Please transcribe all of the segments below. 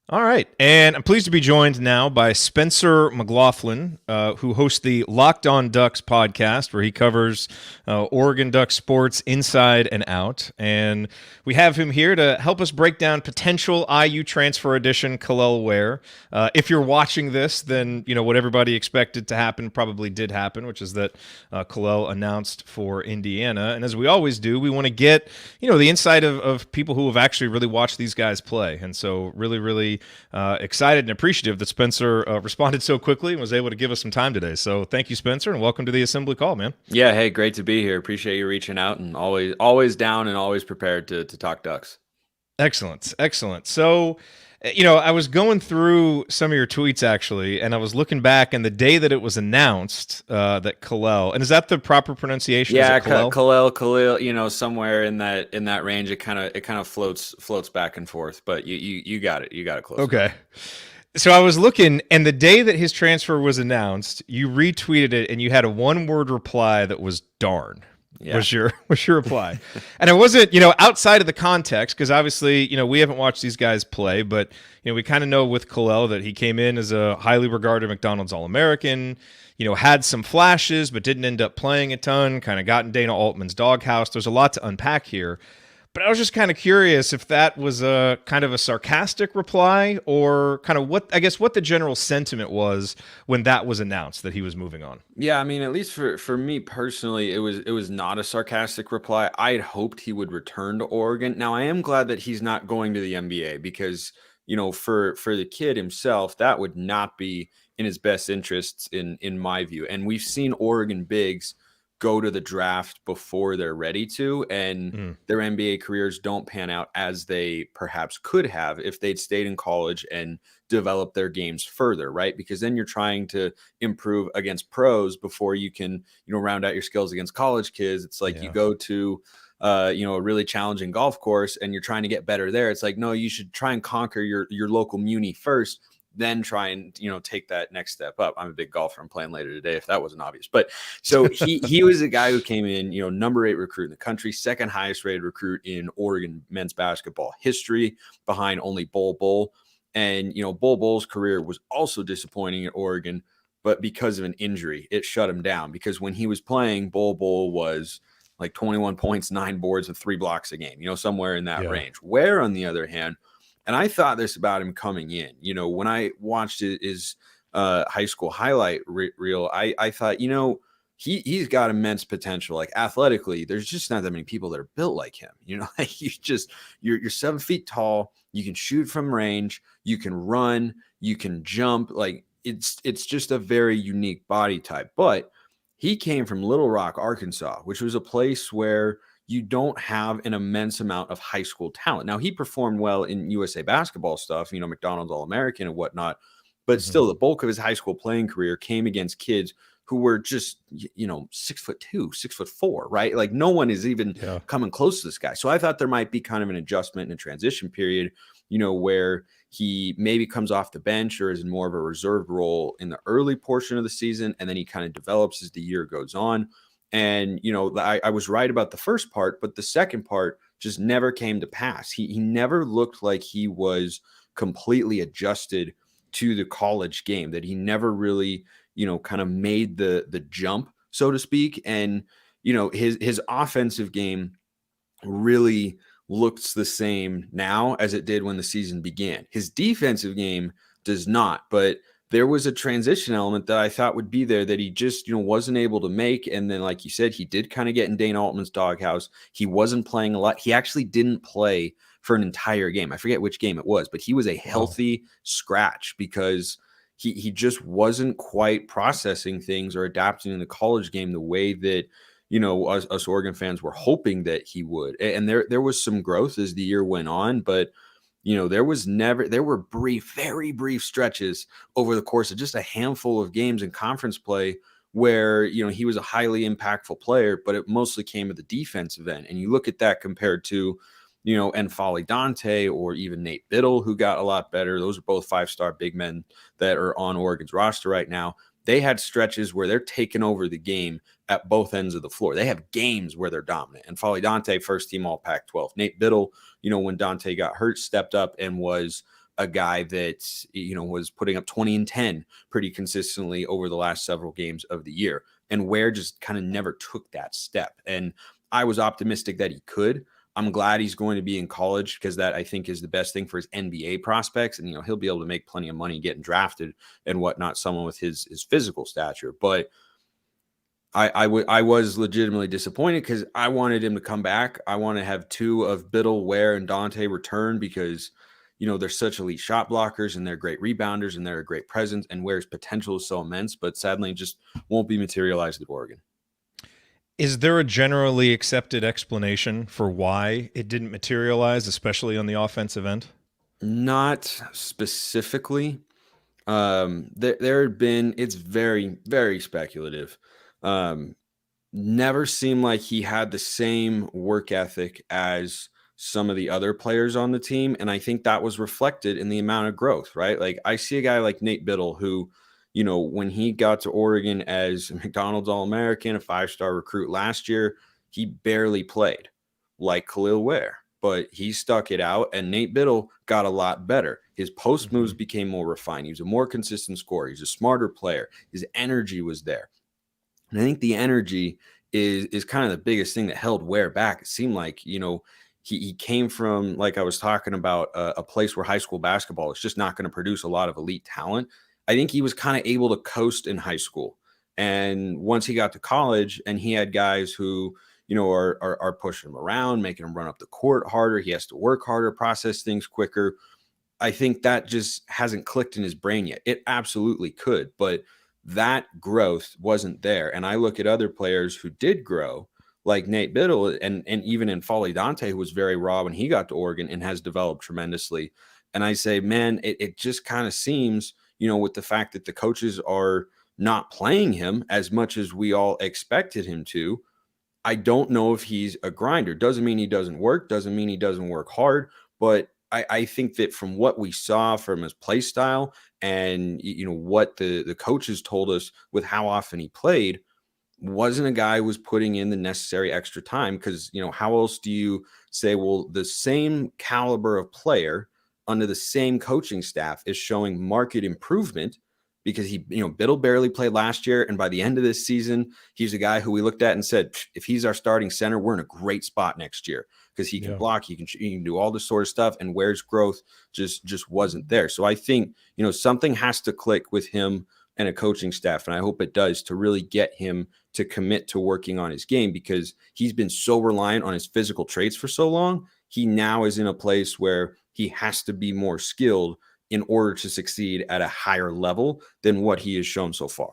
All right. And I'm pleased to be joined now by Spencer McClaughlin, who hosts the Locked On Ducks podcast, where he covers Oregon Ducks sports inside and out. And we have him here to help us break down potential IU transfer edition Kel'el Ware. If you're watching this, then what everybody expected to happen probably did happen, which is that Kel'el announced for Indiana. And as we always do, we want to get the insight of people who have actually really watched these guys play. And so really excited and appreciative that Spencer responded so quickly and was able to give us some time today. So thank you, Spencer, and welcome to the Assembly Call, man. Yeah, hey, great to be here. Appreciate you reaching out and always down and always prepared to talk Ducks. Excellent. So, I was going through some of your tweets actually, and I was looking back, and the day that it was announced that Kel'el, and is that the proper pronunciation? Yeah, Is it Kel'el? Khalil, somewhere in that range. It kind of floats back and forth, but you got it. You got it close Okay. enough. So I was looking, and the day that his transfer was announced, you retweeted it, and you had a one-word reply that was "darn." Yeah. Was your reply, and it wasn't outside of the context, because obviously we haven't watched these guys play, but we kind of know with Kel'el that he came in as a highly regarded McDonald's All-American, had some flashes but didn't end up playing a ton, kind of got in Dana Altman's doghouse. There's a lot to unpack here. But I was just kind of curious if that was a kind of a sarcastic reply, or kind of what the general sentiment was when that was announced that he was moving on. Yeah, I mean, at least for me personally, it was not a sarcastic reply. I had hoped he would return to Oregon. Now, I am glad that he's not going to the NBA because, for the kid himself, that would not be in his best interests in my view. And we've seen Oregon bigs go to the draft before they're ready to, and their NBA careers don't pan out as they perhaps could have if they'd stayed in college and developed their games further, right? Because then you're trying to improve against pros before you can, round out your skills against college kids. It's like you go to a really challenging golf course and you're trying to get better there. It's like, no, you should try and conquer your local muni first, then try and take that next step up. I'm a big golfer. I'm playing later today, if that wasn't obvious. But so he was a guy who came in, number 8 recruit in the country, second highest rated recruit in Oregon men's basketball history, behind only Bull. And Bull's career was also disappointing at Oregon, but because of an injury, it shut him down. Because when he was playing, Bull was like 21 points, 9 boards, and 3 blocks a game, somewhere in that range. Where, on the other hand, and I thought this about him coming in, when I watched his high school highlight reel, I thought, he's got immense potential. Like athletically, there's just not that many people that are built like him. Like you're 7 feet tall. You can shoot from range. You can run. You can jump. Like it's just a very unique body type. But he came from Little Rock, Arkansas, which was a place where you don't have an immense amount of high school talent. Now, he performed well in USA basketball stuff, McDonald's All-American and whatnot, but still the bulk of his high school playing career came against kids who were just, 6'2", 6'4", right? Like no one is even coming close to this guy. So I thought there might be kind of an adjustment and a transition period, where he maybe comes off the bench or is in more of a reserved role in the early portion of the season. And then he kind of develops as the year goes on. And, I was right about the first part, but the second part just never came to pass. He never looked like he was completely adjusted to the college game, that he never really, kind of made the jump, so to speak. And, his offensive game really looks the same now as it did when the season began. His defensive game does not, but there was a transition element that I thought would be there that he just, wasn't able to make. And then, like you said, he did kind of get in Dana Altman's doghouse. He wasn't playing a lot. He actually didn't play for an entire game. I forget which game it was, but he was a healthy scratch because he just wasn't quite processing things or adapting in the college game the way that, us Oregon fans were hoping that he would. And there was some growth as the year went on, but there were very brief stretches over the course of just a handful of games in conference play where, he was a highly impactful player, but it mostly came at the defensive end. And you look at that compared to, N'Faly Dante or even Nate Biddle, who got a lot better. Those are both 5-star big men that are on Oregon's roster right now. They had stretches where they're taking over the game at both ends of the floor. They have games where they're dominant. And N'Faly Dante, first team all Pac-12. Nate Biddle, when Dante got hurt, stepped up and was a guy that, was putting up 20 and 10 pretty consistently over the last several games of the year. And Ware just kind of never took that step. And I was optimistic that he could. I'm glad he's going to be in college because that I think is the best thing for his NBA prospects. And, he'll be able to make plenty of money getting drafted and whatnot, someone with his physical stature. But I was legitimately disappointed because I wanted him to come back. I want to have two of Biddle, Ware, and Dante return because, they're such elite shot blockers and they're great rebounders and they're a great presence, and Ware's potential is so immense, but sadly it just won't be materialized at Oregon. Is there a generally accepted explanation for why it didn't materialize, especially on the offensive end? Not specifically. There had been, it's very, very speculative. Never seemed like he had the same work ethic as some of the other players on the team. And I think that was reflected in the amount of growth, right? Like I see a guy like Nate Biddle who, when he got to Oregon as a McDonald's All-American, a 5-star recruit last year, he barely played like Kel'el Ware, but he stuck it out, and Nate Biddle got a lot better. His post moves became more refined. He was a more consistent scorer. He's a smarter player. His energy was there. And I think the energy is kind of the biggest thing that held Ware back. It seemed like, he came from, like I was talking about, a place where high school basketball is just not going to produce a lot of elite talent. I think he was kind of able to coast in high school. And once he got to college and he had guys who, are pushing him around, making him run up the court harder, he has to work harder, process things quicker. I think that just hasn't clicked in his brain yet. It absolutely could, but that growth wasn't there. And I look at other players who did grow, like Nate Biddle and even in Folly Dante, who was very raw when he got to Oregon and has developed tremendously. And I say, man, it just kind of seems, with the fact that the coaches are not playing him as much as we all expected him to, I don't know if he's a grinder. Doesn't mean he doesn't work, doesn't mean he doesn't work hard, but I think that from what we saw from his play style and, what the coaches told us with how often he played, wasn't a guy who was putting in the necessary extra time. Because, how else do you say, well, the same caliber of player under the same coaching staff is showing market improvement, because he, Biddle barely played last year. And by the end of this season, he's a guy who we looked at and said, if he's our starting center, we're in a great spot next year because he can block, he can do all this sort of stuff. And Ware's growth just wasn't there. So I think, something has to click with him and a coaching staff. And I hope it does, to really get him to commit to working on his game, because he's been so reliant on his physical traits for so long. He now is in a place where he has to be more skilled in order to succeed at a higher level than what he has shown so far.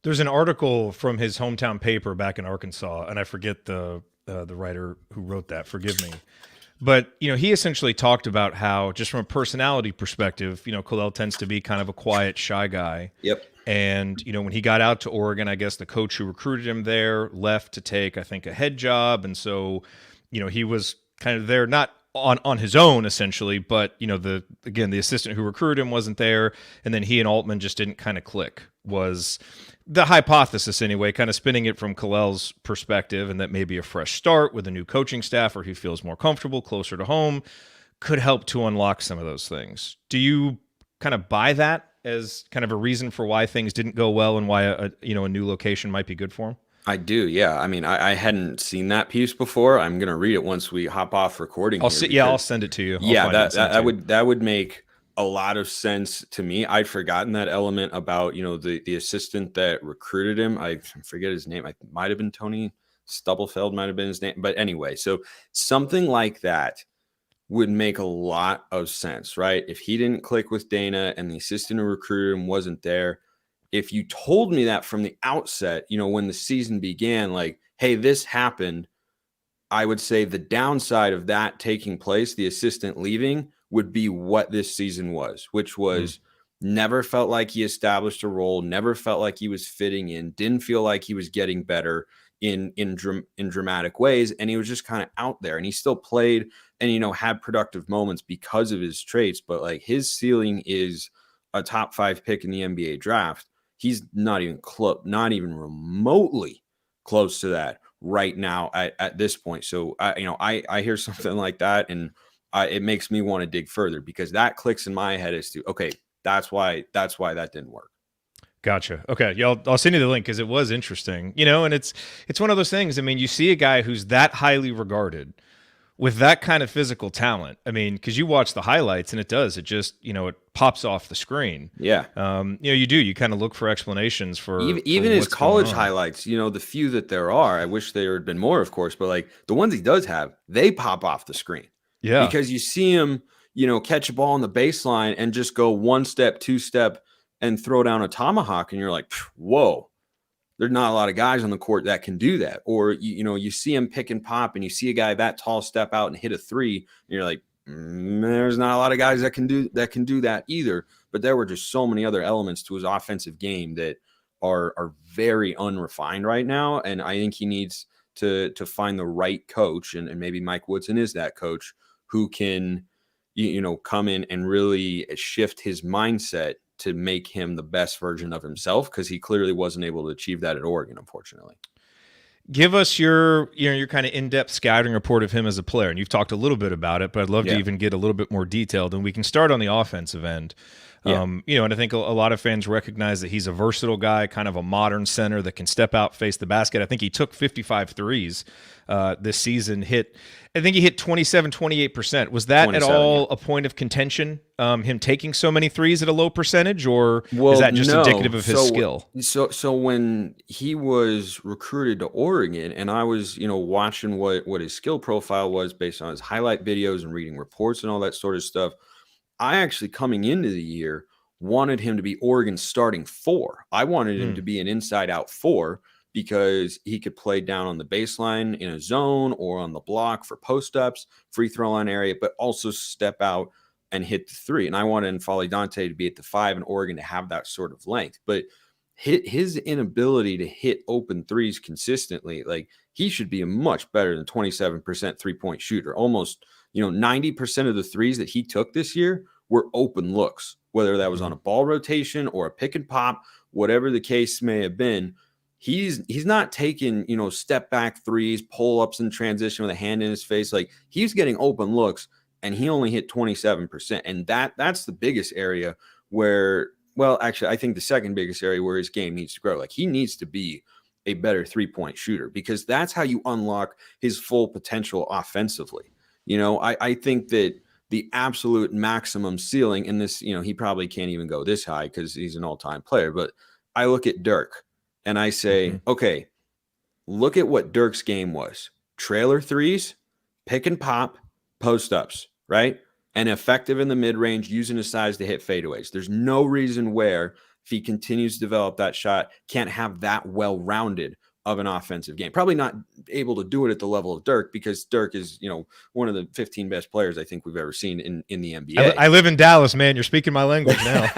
There's an article from his hometown paper back in Arkansas, and I forget the writer who wrote that. Forgive me. But, he essentially talked about how, just from a personality perspective, Kel'el tends to be kind of a quiet, shy guy. Yep. And, when he got out to Oregon, I guess the coach who recruited him there left to take, I think, a head job. And so, he was kind of there, not on his own essentially, but the assistant who recruited him wasn't there, and then he and Altman just didn't kind of click, was the hypothesis anyway, kind of spinning it from Kel'el's perspective, and that maybe a fresh start with a new coaching staff where he feels more comfortable, closer to home, could help to unlock some of those things. Do you kind of buy that as kind of a reason for why things didn't go well and why a new location might be good for him? I do, yeah. I mean, I hadn't seen that piece before. I'm gonna read it once we hop off recording. I'll send it to you. That would make a lot of sense to me. I'd forgotten that element about the assistant that recruited him. I forget his name. I might have been Tony Stubblefield, might have been his name. But anyway, so something like that would make a lot of sense, right? If he didn't click with Dana and the assistant who recruited him wasn't there. If you told me that from the outset, when the season began, like, hey, this happened, I would say the downside of that taking place, the assistant leaving, would be what this season was, which was never felt like he established a role, never felt like he was fitting in, didn't feel like he was getting better in dramatic ways. And he was just kind of out there, and he still played and, had productive moments because of his traits. But like, his ceiling is a top 5 pick in the NBA draft. He's not even not even remotely close to that right now at this point. So I hear something like that, and it makes me want to dig further, because that clicks in my head as to, okay, that's why that didn't work. Gotcha. Okay. Yeah, I'll send you the link because it was interesting. And it's one of those things. I mean, you see a guy who's that highly regarded with that kind of physical talent. I mean, because you watch the highlights and it just it pops off the screen. Yeah. You kind of look for explanations for even his college highlights. The few that there are, I wish there had been more, of course, but like the ones he does have, they pop off the screen. Yeah. Because you see him, catch a ball on the baseline and just go one step, two step, and throw down a tomahawk, and you're like, whoa, there's not a lot of guys on the court that can do that. Or you see him pick and pop, and you see a guy that tall step out and hit a three, and you're like, there's not a lot of guys that can do that either. But there were just so many other elements to his offensive game that are very unrefined right now, and I think he needs to find the right coach, and maybe Mike Woodson is that coach who can come in and really shift his mindset to make him the best version of himself, because he clearly wasn't able to achieve that at Oregon, unfortunately. Give us your kind of in-depth scouting report of him as a player. And you've talked a little bit about it, but I'd love to even get a little bit more detailed. And we can start on the offensive end. And I think a lot of fans recognize that he's a versatile guy, kind of a modern center that can step out, face the basket. I think he took 55 threes this season. I think he hit 28%. Was that at all a point of contention, him taking so many threes at a low percentage, or is that just indicative of his skill? So when he was recruited to Oregon, and I was, watching what his skill profile was based on his highlight videos and reading reports and all that sort of stuff, I actually, coming into the year, wanted him to be Oregon's starting four. I wanted him to be an inside-out four, because he could play down on the baseline in a zone or on the block for post-ups, free throw line area, but also step out and hit the three. And I wanted N'Faly Dante to be at the five and Oregon to have that sort of length. But his inability to hit open threes consistently, like, he should be a much better than 27% three-point shooter. Almost, 90% of the threes that he took this year were open looks, whether that was on a ball rotation or a pick and pop, whatever the case may have been. He's not taking, step back threes, pull ups in transition with a hand in his face. Like, he's getting open looks, and he only hit 27%. And that's the biggest area where, well, actually, I think the second biggest area where his game needs to grow. Like, he needs to be a better 3-point shooter, because that's how you unlock his full potential offensively. I think that the absolute maximum ceiling in this, he probably can't even go this high because he's an all-time player. But I look at Dirk and I say, okay, look at what Dirk's game was. Trailer threes, pick and pop, post-ups, right? And effective in the mid-range, using his size to hit fadeaways. There's no reason where, if he continues to develop that shot, can't have that well-rounded of an offensive game. Probably not able to do it at the level of Dirk, because Dirk is, one of the 15 best players I think we've ever seen in the NBA. I live in Dallas, man. You're speaking my language now.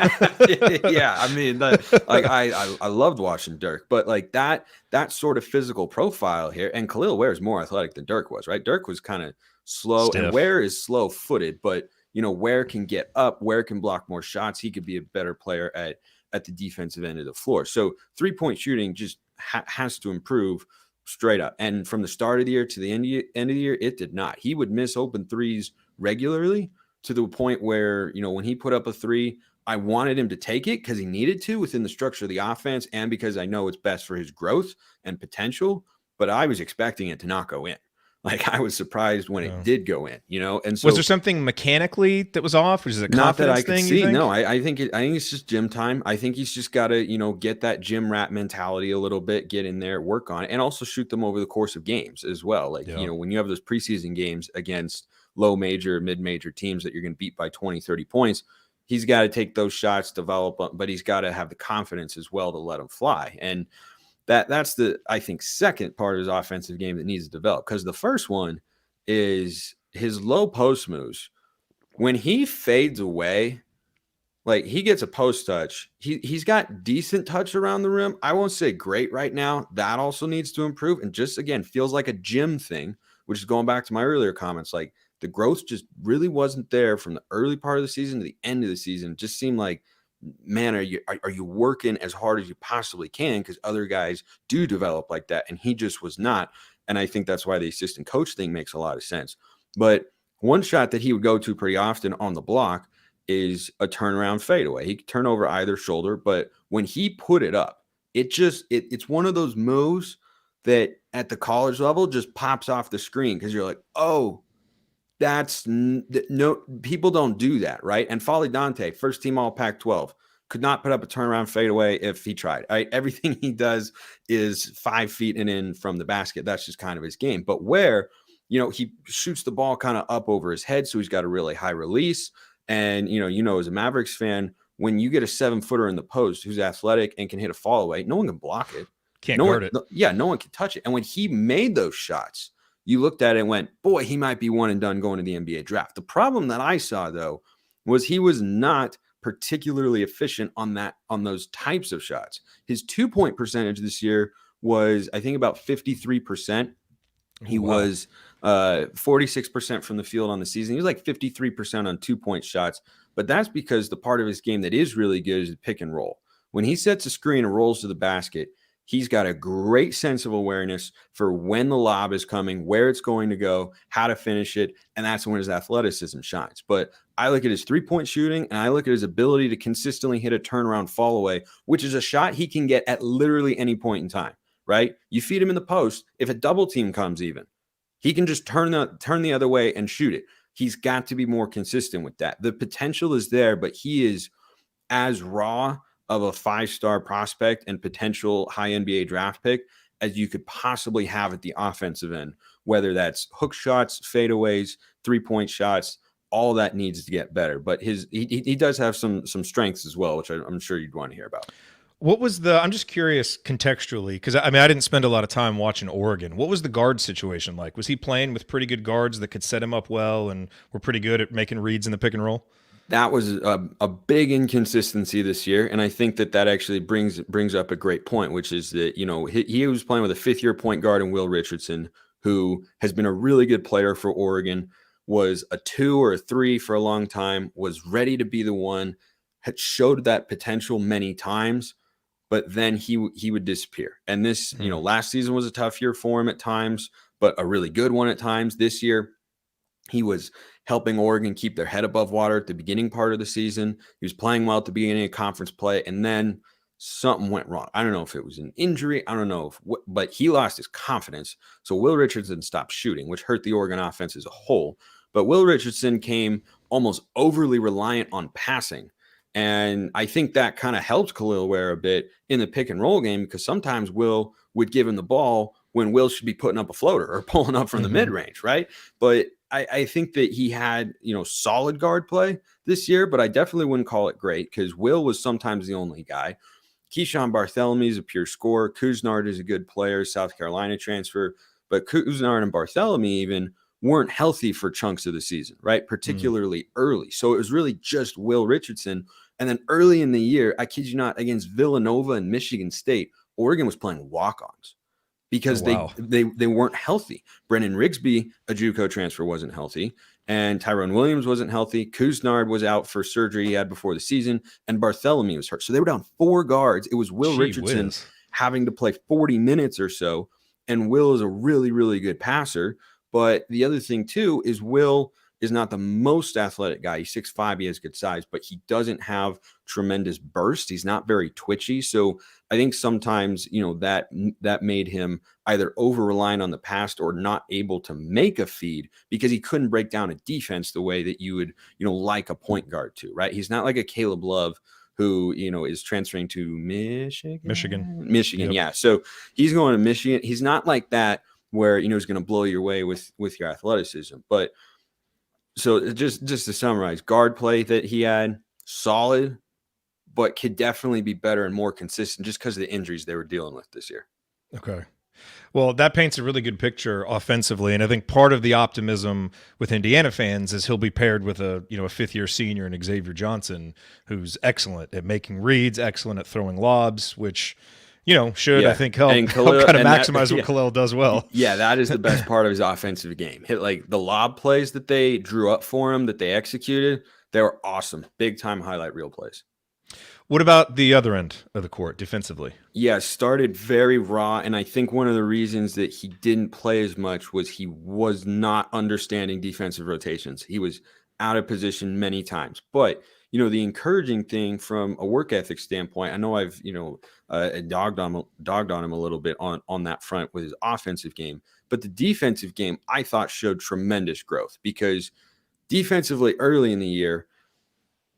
Yeah, I mean, I loved watching Dirk, but like that sort of physical profile here, and Kel'el Ware is more athletic than Dirk was, right? Dirk was kind of slow, Stiff. and Ware is slow-footed, but Ware can get up, Ware can block more shots. He could be a better player at the defensive end of the floor. So 3-point shooting just has to improve straight up. And from the start of the year to the end of the year, it did not. He would miss open threes regularly, to the point where, when he put up a three, I wanted him to take it because he needed to within the structure of the offense, and because I know it's best for his growth and potential, but I was expecting it to not go in. Like, I was surprised when it did go in, and so, was there something mechanically that was off? Was it a confidence not that I could thing? see? No, I think it's just gym time. I think he's just got to, get that gym rat mentality a little bit, get in there, work on it, and also shoot them over the course of games as well. Like, when you have those preseason games against low major, mid-major teams that you're going to beat by 20, 30 points, he's got to take those shots, develop them, but he's got to have the confidence as well to let them fly. And that's the, I think, second part of his offensive game that needs to develop, because the first one is his low post moves. When he fades away, like, he gets a post touch, he's got decent touch around the rim. I won't say great right now. That also needs to improve, and just, again, feels like a gym thing, which is going back to my earlier comments. Like, the growth just really wasn't there from the early part of the season to the end of the season. It just seemed like, man, are you working as hard as you possibly can, because other guys do develop like that, and he just was not. And I think that's why the assistant coach thing makes a lot of sense. But One shot that he would go to pretty often on the block is a turnaround fadeaway. He could turn over either shoulder, but when he put it up, it's one of those moves that at the college level just pops off the screen because you're like, oh, no, people don't do that, right? And Folly Dante, first team all Pac-12, could not put up a turnaround fadeaway if he tried. Right? Everything he does is 5 feet and in from the basket. That's just kind of his game. But Ware, he shoots the ball kind of up over his head, so he's got a really high release. And as a Mavericks fan, when you get a 7-footer in the post who's athletic and can hit a fall away, no one can block it. Can't guard it. Yeah, no one can touch it. And when he made those shots, you looked at it and went, boy, he might be one and done going to the NBA draft. The problem that I saw, though, was he was not particularly efficient on those types of shots. His 2-point percentage this year was, I think, about 53%. He was 46% from the field on the season. He was like 53% on 2-point shots. But that's because the part of his game that is really good is the pick and roll. When he sets a screen and rolls to the basket, he's got a great sense of awareness for when the lob is coming, where it's going to go, how to finish it, and that's when his athleticism shines. But I look at his 3-point shooting, and I look at his ability to consistently hit a turnaround fall away, which is a shot he can get at literally any point in time, right? You feed him in the post, if a double team comes even, he can just turn the other way and shoot it. He's got to be more consistent with that. The potential is there, but he is as raw of a 5-star prospect and potential high NBA draft pick as you could possibly have at the offensive end, whether that's hook shots, fadeaways, 3-point shots, all that needs to get better. But he does have some strengths as well, which I'm sure you'd want to hear about. I'm just curious contextually, because I didn't spend a lot of time watching Oregon. What was the guard situation like? Was he playing with pretty good guards that could set him up well and were pretty good at making reads in the pick and roll? That was a big inconsistency this year, and I think that actually brings up a great point, which is that he was playing with a 5th-year point guard in Will Richardson, who has been a really good player for Oregon, was a 2 or a 3 for a long time, was ready to be the one, had showed that potential many times, but then he would disappear. And this, last season was a tough year for him at times, but a really good one at times. This year, he was helping Oregon keep their head above water at the beginning part of the season. He was playing well at the beginning of conference play, and then something went wrong. I don't know if it was an injury. I don't know but he lost his confidence. So Will Richardson stopped shooting, which hurt the Oregon offense as a whole. But Will Richardson came almost overly reliant on passing. And I think that kind of helped Kel'el Ware a bit in the pick and roll game, because sometimes Will would give him the ball when Will should be putting up a floater or pulling up from the mid-range, right? But I think that he had, solid guard play this year, but I definitely wouldn't call it great because Will was sometimes the only guy. Keyshawn Bartholomew is a pure scorer. Couisnard is a good player, South Carolina transfer, but Couisnard and Bartholomew even weren't healthy for chunks of the season, right? Particularly early. So it was really just Will Richardson. And then early in the year, I kid you not, against Villanova and Michigan State, Oregon was playing walk-ons because they weren't healthy. Brennan Rigsby, a JUCO transfer, wasn't healthy, and Tyrone Williams wasn't healthy. Couisnard was out for surgery he had before the season, and Bartholomew was hurt. So they were down 4 guards. It was Will Richardson having to play 40 minutes or so, and Will is a really, really good passer. But the other thing, too, is Will is not the most athletic guy. He's 6'5", he has good size, but he doesn't have tremendous burst. He's not very twitchy. So I think sometimes, that made him either over-reliant on the pass or not able to make a feed because he couldn't break down a defense the way that you would, like a point guard to, right? He's not like a Caleb Love who, is transferring to Michigan. Yep. Yeah. So he's going to Michigan. He's not like that where, he's going to blow your way with your athleticism. But so just to summarize, guard play that he had, solid, but could definitely be better and more consistent just because of the injuries they were dealing with this year. Okay. Well, that paints a really good picture offensively. And I think part of the optimism with Indiana fans is he'll be paired with a 5th-year senior in Xavier Johnson, who's excellent at making reads, excellent at throwing lobs, which I think help kind of maximize what Kel'el does well. Yeah, that is the best part of his offensive game. Like the lob plays that they drew up for him, that they executed, they were awesome. Big time highlight reel plays. What about the other end of the court defensively? Yeah, started very raw, and I think one of the reasons that he didn't play as much was he was not understanding defensive rotations. He was out of position many times. But, the encouraging thing from a work ethic standpoint, I know I've, dogged on him a little bit on that front with his offensive game, but the defensive game I thought showed tremendous growth because defensively early in the year,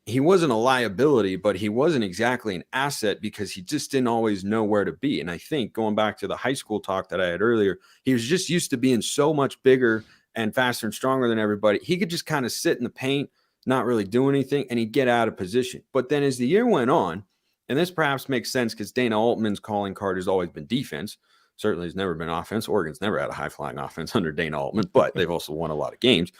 he wasn't a liability, but he wasn't exactly an asset because he just didn't always know where to be. And I think going back to the high school talk that I had earlier, he was just used to being so much bigger and faster and stronger than everybody. He could just kind of sit in the paint, not really do anything, and he'd get out of position. But then as the year went on, and this perhaps makes sense because Dana Altman's calling card has always been defense. Certainly has never been offense. Oregon's never had a high-flying offense under Dana Altman, but they've also won a lot of games.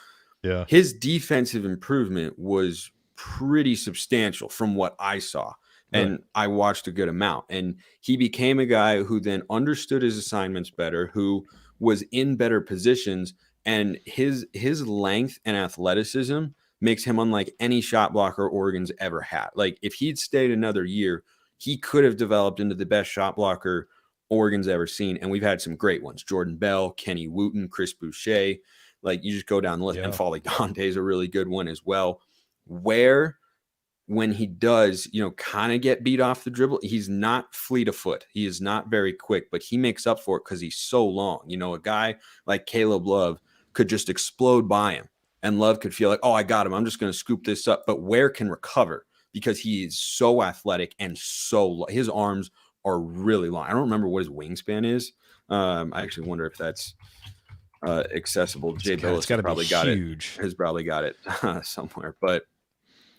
Yeah. His defensive improvement was pretty substantial from what I saw. And Right. I watched a good amount. And he became a guy who then understood his assignments better, who was in better positions. And his length and athleticism makes him unlike any shot blocker Oregon's ever had. Like if he'd stayed another year, he could have developed into the best shot blocker Oregon's ever seen. And we've had some great ones. Jordan Bell, Kenny Wooten, Chris Boucher. Like you just go down the list. Yeah. And Folly Dante is a really good one as well. Where when he does, kind of get beat off the dribble, he's not fleet of foot. He is not very quick, but he makes up for it because he's so long. A guy like Caleb Love could just explode by him, and Love could feel like, oh, I got him. I'm just going to scoop this up. But Ware can recover because he is so athletic and his arms are really long. I don't remember what his wingspan is. I actually wonder if that's accessible. Jay Billis has probably got it somewhere, but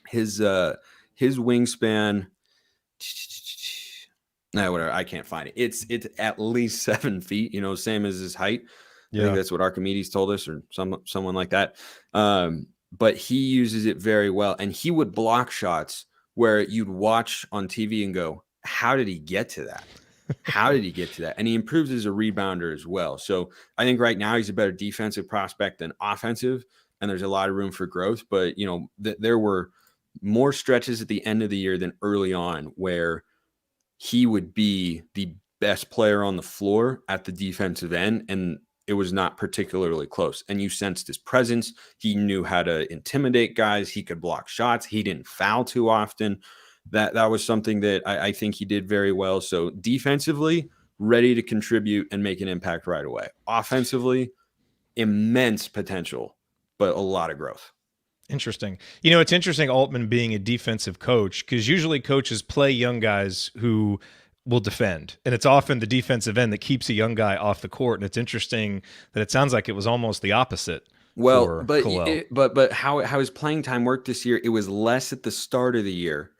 his wingspan, whatever, I can't find it. It's at least 7 feet, same as his height. I think that's what Archimedes told us, or someone like that. But he uses it very well, and he would block shots where you'd watch on TV and go, how did he get to that? How did he get to that? And he improves as a rebounder as well. So I think right now he's a better defensive prospect than offensive, and there's a lot of room for growth. But, there were more stretches at the end of the year than early on where he would be the best player on the floor at the defensive end, and it was not particularly close. And you sensed his presence. He knew how to intimidate guys. He could block shots. He didn't foul too often. That was something that I think he did very well. So defensively, ready to contribute and make an impact right away. Offensively, immense potential, but a lot of growth. Interesting. It's interesting Altman being a defensive coach because usually coaches play young guys who will defend, and it's often the defensive end that keeps a young guy off the court. And it's interesting that it sounds like it was almost the opposite. Well, but how his playing time worked this year, it was less at the start of the year,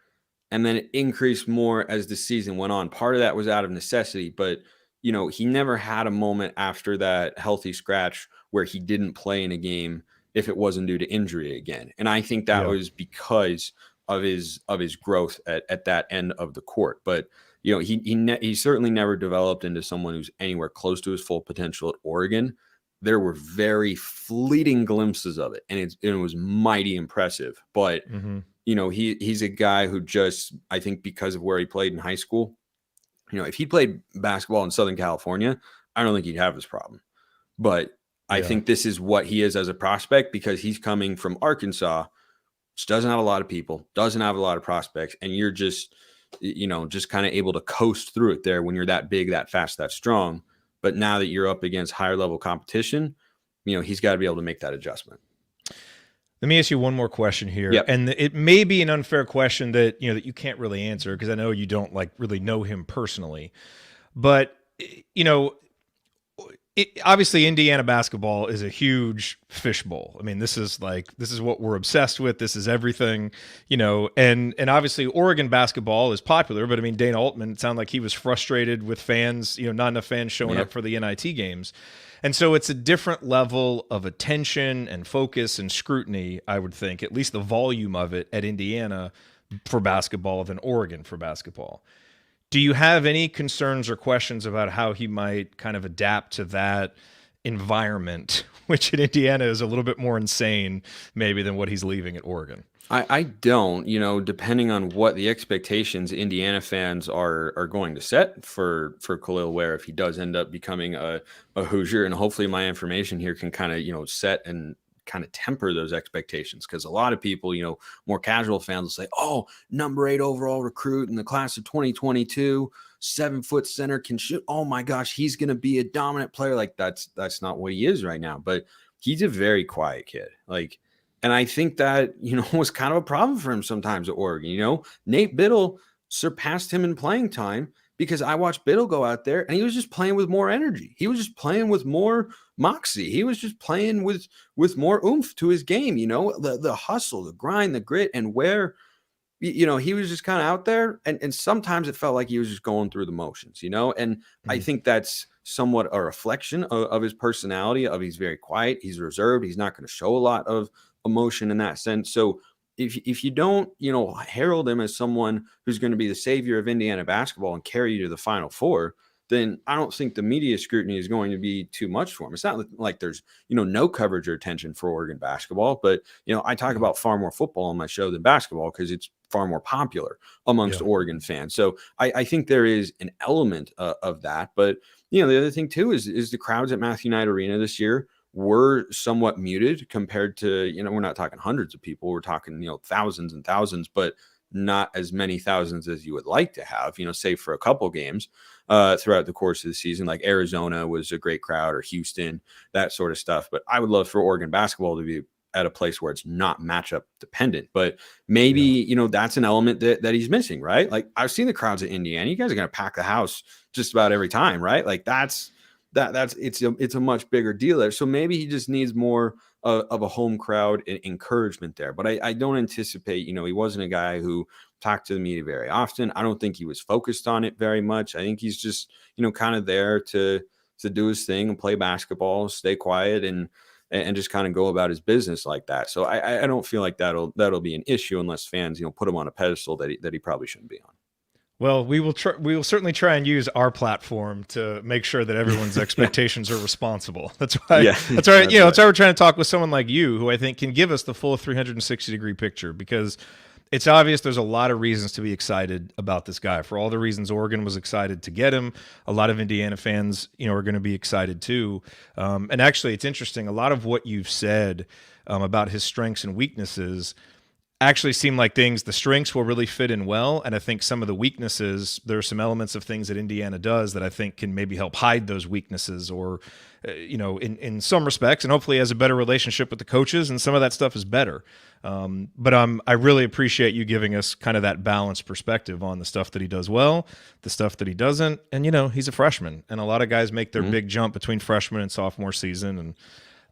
and then it increased more as the season went on. Part of that was out of necessity, but he never had a moment after that healthy scratch where he didn't play in a game if it wasn't due to injury again. And I think that was because of his growth at that end of the court. But, he certainly never developed into someone who's anywhere close to his full potential at Oregon. There were very fleeting glimpses of it, and it was mighty impressive. But, he's a guy who just, I think because of where he played in high school, if he played basketball in Southern California, I don't think he'd have this problem. But I think this is what he is as a prospect because he's coming from Arkansas, which doesn't have a lot of people, doesn't have a lot of prospects, and you're just kind of able to coast through it there when you're that big, that fast, that strong. But now that you're up against higher level competition, he's got to be able to make that adjustment. Let me ask you one more question here. Yep. And it may be an unfair question that, that you can't really answer because I know you don't really know him personally, but obviously Indiana basketball is a huge fishbowl. I mean, this is what we're obsessed with. This is everything, and obviously Oregon basketball is popular, but I mean, Dana Altman, it sounded like he was frustrated with fans, not enough fans showing up for the NIT games. And so it's a different level of attention and focus and scrutiny, I would think, at least the volume of it at Indiana for basketball than Oregon for basketball. Do you have any concerns or questions about how he might kind of adapt to that environment, which in Indiana is a little bit more insane maybe than what he's leaving at Oregon. I don't, depending on what the expectations Indiana fans are going to set for Kel'el Ware if he does end up becoming a Hoosier, and hopefully my information here can kind of set and kind of temper those expectations, because a lot of people, more casual fans will say, oh, number 8 overall recruit in the class of 2022, 7-foot center, can shoot. Oh my gosh, he's going to be a dominant player. Like that's not what he is right now, but he's a very quiet kid. And I think that, was kind of a problem for him sometimes at Oregon. Nate Biddle surpassed him in playing time because I watched Biddle go out there and he was just playing with more energy. He was just playing with more moxie. He was just playing with more oomph to his game, the hustle, the grind, the grit, and Ware, he was just kind of out there. And sometimes it felt like he was just going through the motions, and I think that's somewhat a reflection of his personality, he's very quiet, he's reserved, he's not going to show a lot of emotion in that sense. So if you don't, herald him as someone who's going to be the savior of Indiana basketball and carry you to the Final Four, then I don't think the media scrutiny is going to be too much for him. It's not like there's, no coverage or attention for Oregon basketball, but, I talk about far more football on my show than basketball because it's far more popular amongst Oregon fans. So I think there is an element of that. But, the other thing too is the crowds at Matthew Knight Arena this year were somewhat muted compared to, we're not talking hundreds of people. We're talking, thousands and thousands, but not as many thousands as you would like to have, save for a couple games throughout the course of the season. Like Arizona was a great crowd, or Houston, that sort of stuff. But I would love for Oregon basketball to be at a place where it's not matchup dependent, but maybe, that's an element that he's missing, right? Like I've seen the crowds at Indiana. You guys are going to pack the house just about every time, right? Like it's a much bigger deal there. So maybe he just needs more of a home crowd and encouragement there. But I don't anticipate, he wasn't a guy who talked to the media very often. I don't think he was focused on it very much. I think he's just, kind of there to do his thing and play basketball, stay quiet, and just kind of go about his business like that. So I don't feel like that'll be an issue unless fans, put him on a pedestal that he probably shouldn't be on. Well, we will certainly try and use our platform to make sure that everyone's expectations are responsible. That's why. Yeah, that's right. That's why we're trying to talk with someone like you, who I think can give us the full 360-degree picture, because it's obvious there's a lot of reasons to be excited about this guy. For all the reasons Oregon was excited to get him, a lot of Indiana fans, are going to be excited too. And actually, it's interesting. A lot of what you've said about his strengths and weaknesses actually seem like things. The strengths will really fit in well, and I think some of the weaknesses, there are some elements of things that Indiana does that I think can maybe help hide those weaknesses, or in some respects, and hopefully has a better relationship with the coaches, and some of that stuff is better. But I really appreciate you giving us kind of that balanced perspective on the stuff that he does well, the stuff that he doesn't, and he's a freshman, and a lot of guys make their big jump between freshman and sophomore season, and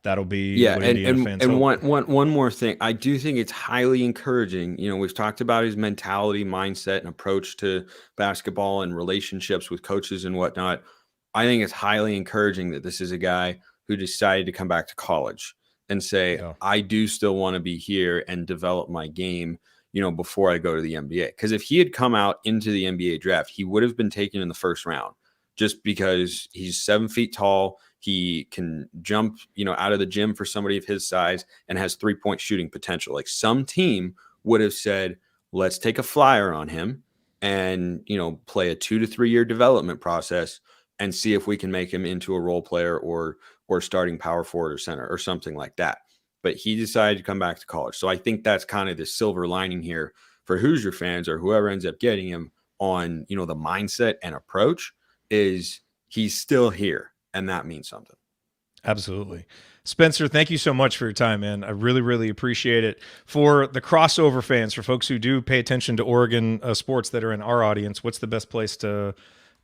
that'll be what Indiana fans hope. One more thing. I do think it's highly encouraging. We've talked about his mentality, mindset, and approach to basketball and relationships with coaches and whatnot. I think it's highly encouraging that this is a guy who decided to come back to college and say, I do still want to be here and develop my game, before I go to the NBA. Because if he had come out into the NBA draft, he would have been taken in the first round, just because he's 7 feet tall. He can jump, out of the gym for somebody of his size, and has 3-point shooting potential. Like some team would have said, let's take a flyer on him and, play a 2 to 3 year development process and see if we can make him into a role player or starting power forward or center or something like that. But he decided to come back to college. So I think that's kind of the silver lining here for Hoosier fans, or whoever ends up getting him, on, the mindset and approach, is he's still here. And that means something. Absolutely. Spencer, thank you so much for your time, man. I really, really appreciate it. For the crossover fans, for folks who do pay attention to Oregon sports that are in our audience, what's the best place to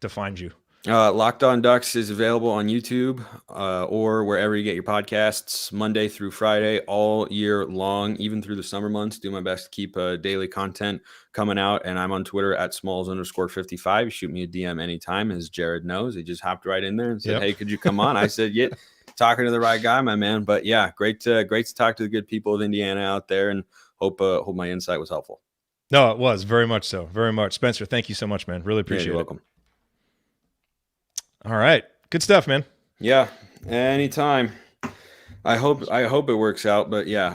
find you? Locked On Ducks is available on YouTube or wherever you get your podcasts, Monday through Friday, all year long, even through the summer months. Do my best to keep daily content coming out. And I'm on Twitter at Smalls_55. You shoot me a DM anytime, as Jerod knows. He just hopped right in there and said, Hey, could you come on? I said, yeah, talking to the right guy, my man. But yeah, great to talk to the good people of Indiana out there, and hope my insight was helpful. No, it was very much so. Very much. Spencer, thank you so much, man. Really appreciate it. You're welcome. All right. Good stuff, man. Yeah, anytime. I hope it works out, but yeah,